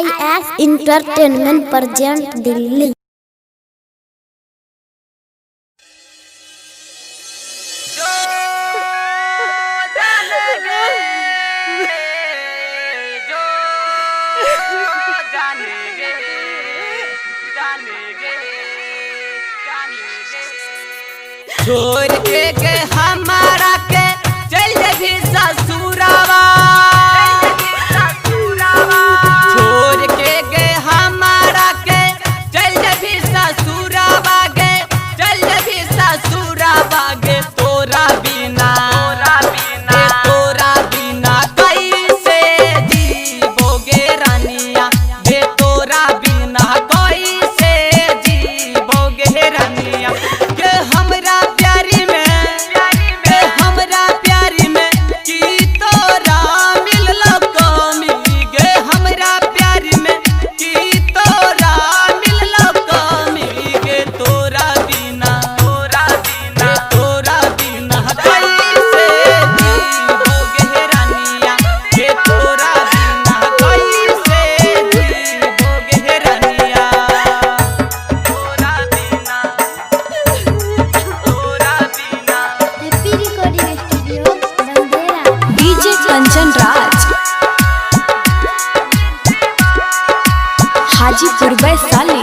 IX entertainment present Delhi. छोड़ के हमारा के चल भी ससुरावा, छोड़ के हमारा के चल भी ससुरावा गे, चल भी ससुरावा गे। तोरा बिना कैसे जीवोगे रानिया गे, तोरा बिना कैसे जीवोगे रानिया के। हमरा प्यारी में की तोरा मिललो कमी गे, हमरा प्यारी में की तोरा मिललो कमी गे। तोरा बिना कैसे जीवोगे रानिया गे, तोरा बिना कैसे जीवोगे रानिया। Happy recording studio बंदेरा। DJ Kanchan Raj, Hajipur Vaishali.